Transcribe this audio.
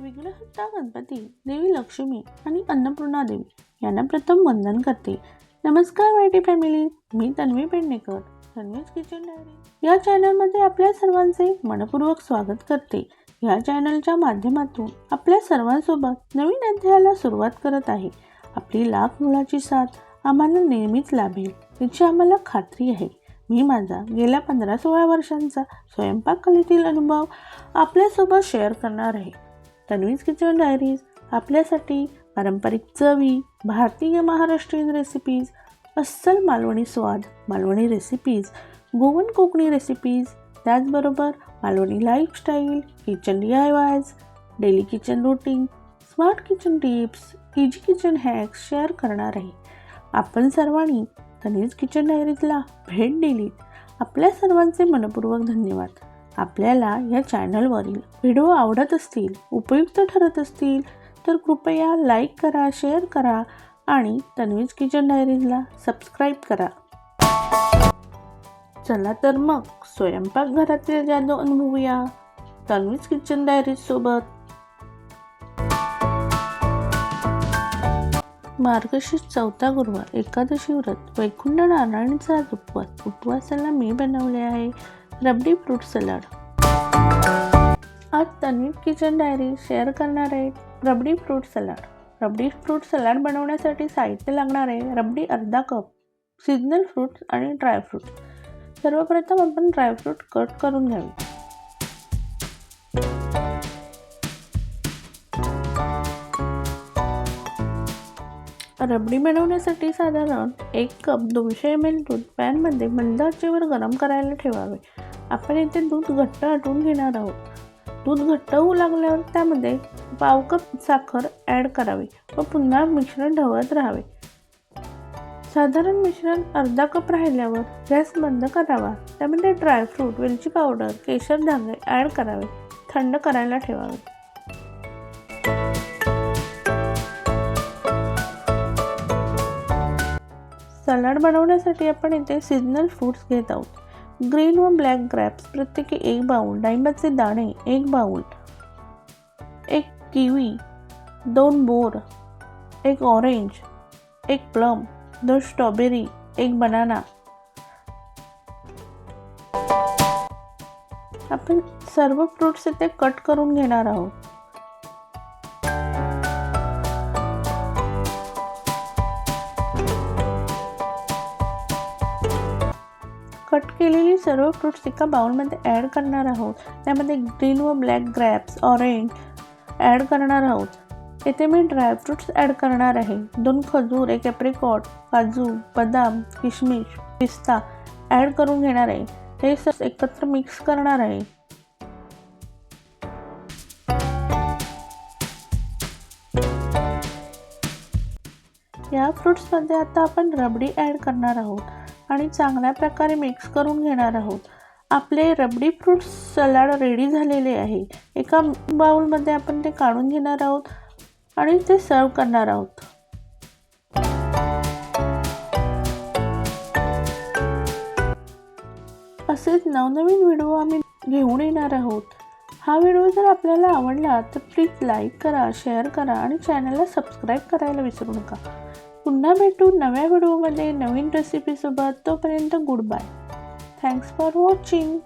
विघ्नहर्ता गणपती, देवी लक्ष्मी आणि अन्नपूर्णा देवी यांना प्रथम वंदन करते. नमस्कार वायटी फॅमिली, मी तन्वी पेडणेकर, तन्वीज किचन डायरी या चॅनलमध्ये आपल्या सर्वांचे मनपूर्वक स्वागत करते. या चॅनलच्या माध्यमातून आपल्या सर्वांसोबत नवीन अध्यायाला सुरुवात करत आहे. आपली लाख मुलाची साथ आम्हाला नेहमीच लाभेल याची आम्हाला खात्री आहे. मी माझा गेल्या 15-16 वर्षांचा स्वयंपाक कलेतील अनुभव आपल्यासोबत शेअर करणार आहे. तन्वीज किचन डायरीज आपल्यासाठी पारंपरिक चवी, भारतीय महाराष्ट्रीयन रेसिपीज, अस्सल मालवणी स्वाद, मालवणी रेसिपीज, गोवन कोकणी रेसिपीज, त्याचबरोबर Malvani lifestyle, kitchen DIYs, daily kitchen routine, smart kitchen tips, easy kitchen hacks share करणार आहे. आपण सर्वांनी तन्वीज किचन डायरीजला भेट दिली आपल्या सर्वांचे मनपूर्वक धन्यवाद. आपल्याला या चॅनलवरील व्हिडिओ आवडत असतील, उपयुक्त ठरत असतील तर कृपया लाईक करा, शेअर करा आणि तन्वीज किचन डायरीजला सबस्क्राईब करा. चला तर मग स्वयंपाकघरातील जादू अनुभवूया तन्वीज किचन डायरीज सोबत. मार्गशीर्ष 4था गुरुवार, एकादशी व्रत, वैकुंठ नारायणचा उपवास. उपवासाला मी बनवले आहे रबडी फ्रूट सलाड. आज तन्वीज किचन डायरी शेअर करणार आहे rabri fruit salad. Rabri fruit salad बनवण्यासाठी साहित्य लागणार आहे रबडी अर्धा कप, सीजनल फ्रूट्स आणि ड्रायफ्रूट. सर्वप्रथम आपण ड्रायफ्रूट कट करून घ्यावे. रबडी बनवण्यासाठी साधारण 1 कप 200 ml दूध पॅनमध्ये मंद आचेवर गरम करायला ठेवावे. आपण इथे दूध घट्ट आटवून घेणार आहोत. दूध घट्ट होऊ लागल्यावर त्यामध्ये पाव कप साखर ॲड करावी व पुन्हा मिश्रण ढवळत राहावे. साधारण मिश्रण अर्धा कप राहिल्यावर गॅस बंद करावा. त्यामध्ये ड्रायफ्रूट, वेलची पावडर, केशर धागे ॲड करावे. थंड करायला ठेवावे. सलाड बनवण्यासाठी आपण इथे सीजनल फ्रूट्स घेत आहोत. ग्रीन व ब्लॅक ग्रेप्स प्रत्येकी 1 बाउल, डाळिंबाचे दाणे 1 बाउल, 1 किवी, 2 बोर, 1 ऑरेंज, 1 प्लम, 2 स्ट्रॉबेरी, 1 बनाना. आपण सर्व फ्रूट्स इथे कट करून घेणार आहोत. कट केलेली सर्व फ्रूट्स एका बाउलमध्ये ॲड करणार आहोत. त्यामध्ये ग्रीन व ब्लॅक ग्रेप्स, ऑरेंज ॲड करणार आहोत. येथे मी ड्रायफ्रूट्स ॲड करणार आहे. 2 खजूर, 1 ॲप्रिकॉट, काजू, बदाम, किशमिश, पिस्ता ॲड करून घेणार आहे. हे सर्व एकत्र मिक्स करणार आहे. या फ्रूट्समध्ये आता आपण रबडी ॲड करणार आहोत आणि चांगल्या प्रकारे मिक्स करून घेणार आहोत. आपले रबडी फ्रूट सलाड रेडी झालेले आहे. एका बाउलमध्ये आपण ते काढून घेणार आहोत आणि ते सर्व करणार आहोत. असेच नवनवीन व्हिडिओ आम्ही घेऊन येणार आहोत. हा व्हिडिओ जर आपल्याला आवडला तर प्लीज लाईक करा, शेअर करा आणि चॅनलला सबस्क्राईब करायला विसरू नका. पुन्हा भेटू नव्या व्हिडिओमध्ये नवीन रेसिपीसोबत. तोपर्यंत goodbye. Thanks for watching.